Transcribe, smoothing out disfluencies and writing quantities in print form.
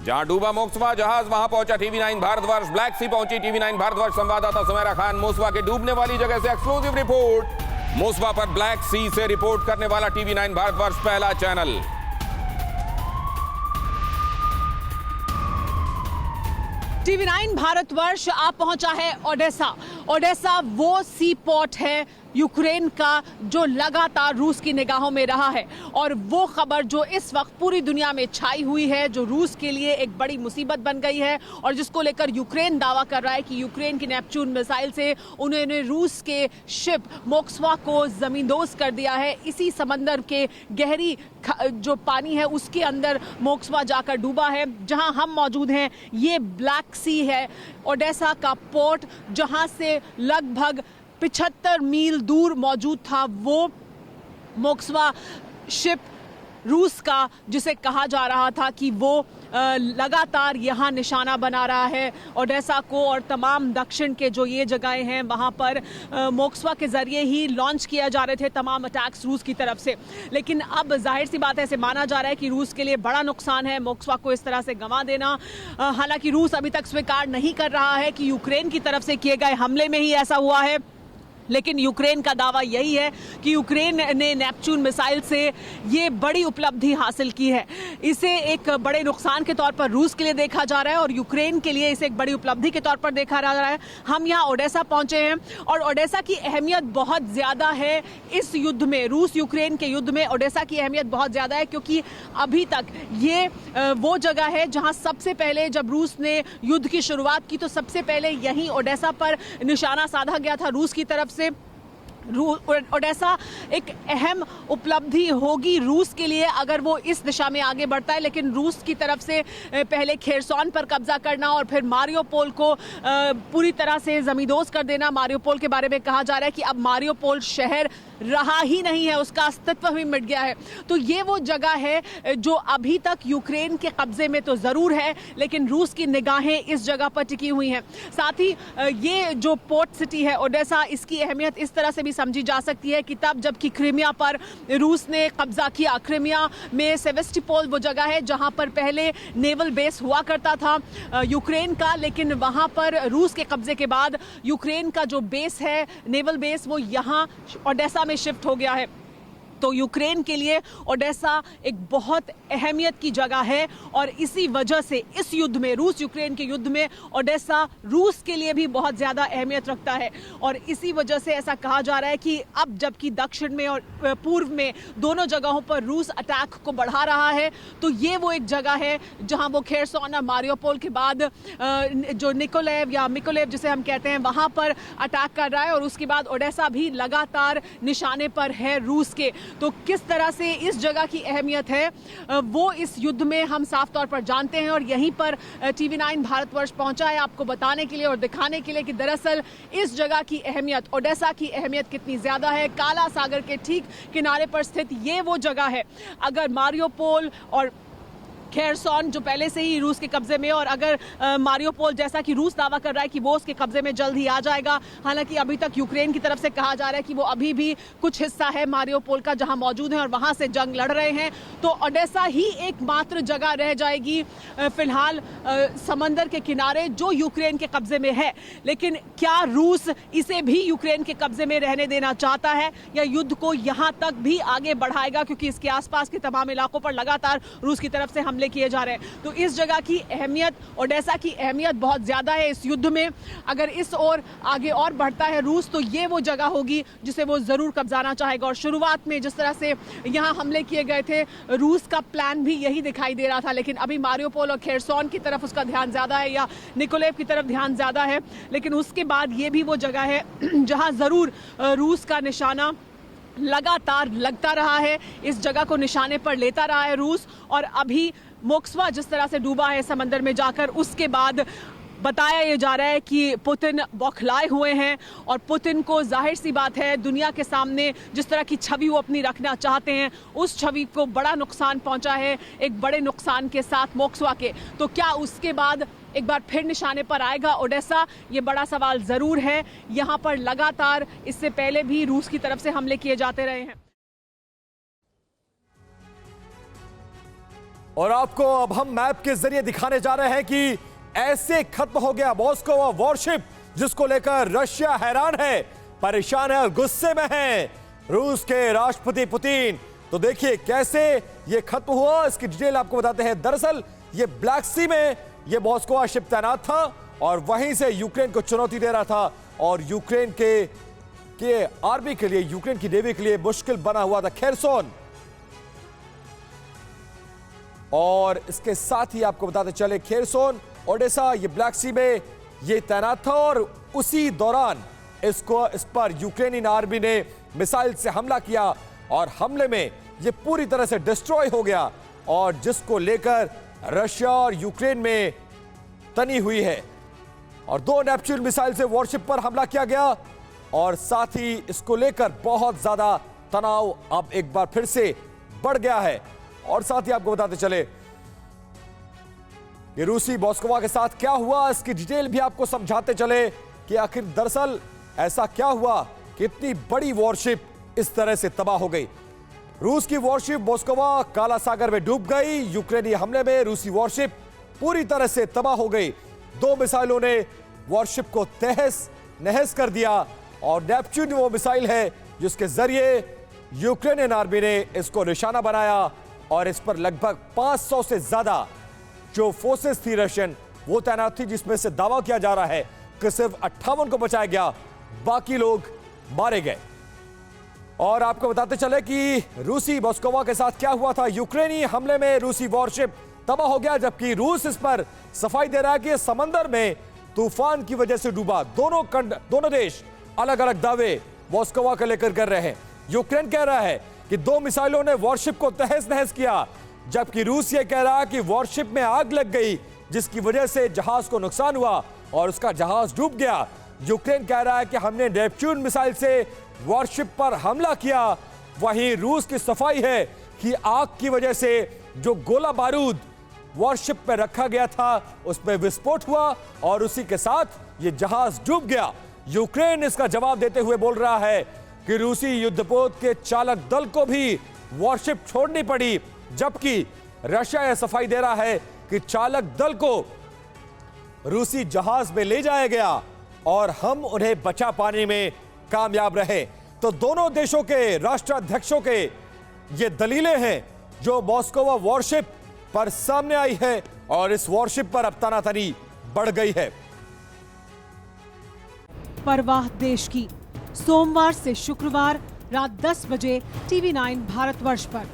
जहां डूबा मोक्सवा जहाज वहां पहुंचा टीवी9 भारतवर्ष। ब्लैक सी पहुंची टीवी9 भारतवर्ष संवाददाता सुमेरा खान मोक्सवा के डूबने वाली जगह से एक्सक्लूसिव रिपोर्ट। मोक्सवा पर ब्लैक सी से रिपोर्ट करने वाला टीवी9 भारतवर्ष पहला चैनल। टीवी9 भारतवर्ष आप पहुंचा है ओडेसा। ओडेसा वो सी पोर्ट है यूक्रेन का जो लगातार रूस की निगाहों में रहा है, और वो खबर जो इस वक्त पूरी दुनिया में छाई हुई है, जो रूस के लिए एक बड़ी मुसीबत बन गई है और जिसको लेकर यूक्रेन दावा कर रहा है कि यूक्रेन की नेपच्यून मिसाइल से उन्होंने रूस के शिप मोक्सवा को जमींदोज कर दिया है। इसी समंदर के गहरी जो पानी है उसके अंदर मोक्सवा जाकर डूबा है। जहां हम मौजूद हैं ये ब्लैक सी है, ओडेसा का पोर्ट, जहां से लगभग 75 मील दूर मौजूद था वो मोक्सवा शिप रूस का, जिसे कहा जा रहा था कि वो लगातार यहाँ निशाना बना रहा है ओडेसा को और तमाम दक्षिण के जो ये जगहें हैं वहाँ पर मोक्सवा के ज़रिए ही लॉन्च किया जा रहे थे तमाम अटैक्स रूस की तरफ से। लेकिन अब जाहिर सी बात है, ऐसे माना जा रहा है कि रूस के लिए बड़ा नुकसान है मोक्सवा को इस तरह से गंवा देना। हालांकि रूस अभी तक स्वीकार नहीं कर रहा है कि यूक्रेन की तरफ से किए गए हमले में ही ऐसा हुआ है, लेकिन यूक्रेन का दावा यही है कि यूक्रेन ने नेपच्यून मिसाइल से ये बड़ी उपलब्धि हासिल की है। इसे एक बड़े नुकसान के तौर पर रूस के लिए देखा जा रहा है और यूक्रेन के लिए इसे एक बड़ी उपलब्धि के तौर पर देखा जा रहा है। हम यहाँ ओडेसा पहुंचे हैं और ओडेसा की अहमियत बहुत ज़्यादा है इस युद्ध में। रूस यूक्रेन के युद्ध में ओडेसा की अहमियत बहुत ज़्यादा है, क्योंकि अभी तक ये वो जगह है जहाँ सबसे पहले जब रूस ने युद्ध की शुरुआत की तो सबसे पहले यहीं ओडेसा पर निशाना साधा गया था रूस की तरफ से। ओडेसा एक अहम उपलब्धि होगी रूस के लिए अगर वो इस दिशा में आगे बढ़ता है, लेकिन रूस की तरफ से पहले खेरसॉन पर कब्जा करना और फिर मारियोपोल को पूरी तरह से जमींदोज कर देना। मारियोपोल के बारे में कहा जा रहा है कि अब मारियोपोल शहर रहा ही नहीं है, उसका अस्तित्व भी मिट गया है। तो ये वो जगह है जो अभी तक यूक्रेन के कब्जे में तो ज़रूर है, लेकिन रूस की निगाहें इस जगह पर टिकी हुई हैं। साथ ही ये जो पोर्ट सिटी है ओडेसा, इसकी अहमियत इस तरह से भी समझी जा सकती है कि तब जबकि क्रीमिया पर रूस ने कब्जा किया, क्रीमिया में सेवेस्टोपोल वो जगह है जहां पर पहले नेवल बेस हुआ करता था यूक्रेन का, लेकिन वहां पर रूस के कब्जे के बाद यूक्रेन का जो बेस है नेवल बेस वो यहाँ ओडेसा में शिफ्ट हो गया है। तो यूक्रेन के लिए ओडेसा एक बहुत अहमियत की जगह है और इसी वजह से इस युद्ध में, रूस यूक्रेन के युद्ध में, ओडेसा रूस के लिए भी बहुत ज़्यादा अहमियत रखता है। और इसी वजह से ऐसा कहा जा रहा है कि अब जबकि दक्षिण में और पूर्व में दोनों जगहों पर रूस अटैक को बढ़ा रहा है, तो ये वो एक जगह है जहां वो खेरसॉन और मारियोपोल के बाद जो निकोलेव या मिकोलेव जिसे हम कहते हैं वहां पर अटैक कर रहा है, और उसके बाद ओडेसा भी लगातार निशाने पर है रूस के। तो किस तरह से इस जगह की अहमियत है वो इस युद्ध में हम साफ तौर पर जानते हैं, और यहीं पर टीवी9 भारतवर्ष पहुंचा है आपको बताने के लिए और दिखाने के लिए कि दरअसल इस जगह की अहमियत, ओडेसा की अहमियत कितनी ज़्यादा है। काला सागर के ठीक किनारे पर स्थित ये वो जगह है। अगर मारियोपोल और खेरसॉन जो पहले से ही रूस के कब्जे में, और अगर मारियोपोल जैसा कि रूस दावा कर रहा है कि वो उसके कब्जे में जल्द ही आ जाएगा, हालांकि अभी तक यूक्रेन की तरफ से कहा जा रहा है कि वो अभी भी कुछ हिस्सा है मारियोपोल का जहां मौजूद है और वहां से जंग लड़ रहे हैं, तो ओडेसा ही एकमात्र जगह रह जाएगी फिलहाल समंदर के किनारे जो यूक्रेन के कब्जे में है। लेकिन क्या रूस इसे भी यूक्रेन के कब्जे में रहने देना चाहता है या युद्ध को यहां तक भी आगे बढ़ाएगा, क्योंकि इसके आसपास के तमाम इलाकों पर लगातार रूस की तरफ से हमले किए जा रहे हैं। तो इस जगह की अहमियत, ओडेसा की अहमियत बहुत ज्यादा है इस युद्ध में। अगर इस ओर आगे और बढ़ता है रूस तो ये वो जगह होगी जिसे वो जरूर कब्जाना चाहेगा। और शुरुआत में जिस तरह से यहां हमले किए गए थे, रूस का प्लान भी यही दिखाई दे रहा था, लेकिन अभी मारियोपोल और खेरसॉन की तरफ उसका ध्यान ज्यादा है या निकोलेव की तरफ ध्यान ज्यादा है। लेकिन उसके बाद ये भी वो जगह है जहां जरूर रूस का निशाना लगातार लगता रहा है, इस जगह को निशाने पर लेता रहा है रूस। और अभी मोक्सवा जिस तरह से डूबा है समंदर में जाकर, उसके बाद बताया ये जा रहा है कि पुतिन बौखलाए हुए हैं और पुतिन को जाहिर सी बात है दुनिया के सामने जिस तरह की छवि वो अपनी रखना चाहते हैं उस छवि को बड़ा नुकसान पहुंचा है, एक बड़े नुकसान के साथ मोक्सवा के। तो क्या उसके बाद एक बार फिर निशाने पर आएगा ओडेसा, ये बड़ा सवाल ज़रूर है। यहाँ पर लगातार इससे पहले भी रूस की तरफ से हमले किए जाते रहे हैं। और आपको अब हम मैप के जरिए दिखाने जा रहे हैं कि ऐसे खत्म हो गया मॉस्को वॉरशिप, जिसको लेकर रशिया हैरान है, परेशान है और गुस्से में है रूस के राष्ट्रपति पुतिन। तो देखिए कैसे ये खत्म हुआ, इसकी डिटेल आपको बताते हैं। दरअसल ये ब्लैक सी में ये मॉस्को शिप तैनात था और वहीं से यूक्रेन को चुनौती दे रहा था और यूक्रेन के आर्मी के लिए, यूक्रेन की नेवी के लिए मुश्किल बना हुआ था खेरसोन। और इसके साथ ही आपको बताते चले खेरसोन, ओडेसा, ये ब्लैक सी में ये तैनात था और उसी दौरान इस पर यूक्रेनी आर्मी ने मिसाइल से हमला किया और हमले में ये पूरी तरह से डिस्ट्रॉय हो गया और जिसको लेकर रशिया और यूक्रेन में तनी हुई है और 2 नेपच्यून मिसाइल से वॉरशिप पर हमला किया गया और साथ ही इसको लेकर बहुत ज्यादा तनाव अब एक बार फिर से बढ़ गया है। और साथ ही आपको बताते चले कि रूसी मॉस्को के साथ क्या हुआ, इसकी डिटेल भी आपको समझाते चले कि आखिर दरअसल ऐसा क्या हुआ कि इतनी बड़ी वॉरशिप इस तरह से तबाह हो गई। रूस की वॉरशिप मॉस्को काला सागर में डूब गई। यूक्रेनी हमले में रूसी वॉरशिप पूरी तरह से तबाह हो गई। 2 मिसाइलों ने वॉरशिप को तहस नहस कर दिया और नेपच्यून वो मिसाइल है जिसके जरिए यूक्रेनियन आर्मी ने इसको निशाना बनाया और इस पर लगभग 500 से ज्यादा जो फोर्सेस थी रशियन वो तैनात थी, जिसमें से दावा किया जा रहा है कि सिर्फ 58 को बचाया गया, बाकी लोग मारे गए। और आपको बताते चले कि रूसी मॉस्को के साथ क्या हुआ था। यूक्रेनी हमले में रूसी वॉरशिप तबाह हो गया, जबकि रूस इस पर सफाई दे रहा है कि समंदर में तूफान की वजह से डूबा। दोनों देश अलग अलग दावे मॉस्को को लेकर कर रहे हैं। यूक्रेन कह रहा है कि 2 मिसाइलों ने वॉरशिप को तहस नहस किया, जबकि रूस ये कह रहा है कि वॉरशिप में आग लग गई जिसकी वजह से जहाज को नुकसान हुआ और उसका जहाज डूब गया। यूक्रेन कह रहा है कि हमने नेपच्यून मिसाइल से वॉरशिप पर हमला किया, वहीं रूस की सफाई है कि आग की वजह से जो गोला बारूद वॉरशिप पर रखा गया था उसमें विस्फोट हुआ और उसी के साथ ये जहाज डूब गया। यूक्रेन इसका जवाब देते हुए बोल रहा है कि रूसी युद्धपोत के चालक दल को भी वॉरशिप छोड़नी पड़ी, जबकि रशिया यह सफाई दे रहा है कि चालक दल को रूसी जहाज में ले जाया गया और हम उन्हें बचा पाने में कामयाब रहे। तो दोनों देशों के राष्ट्राध्यक्षों के ये दलीलें हैं जो मॉस्को वॉरशिप पर सामने आई है और इस वॉरशिप पर अब तनातनी बढ़ गई है। परवाह देश की, सोमवार से शुक्रवार रात 10 बजे TV9 भारतवर्ष पर।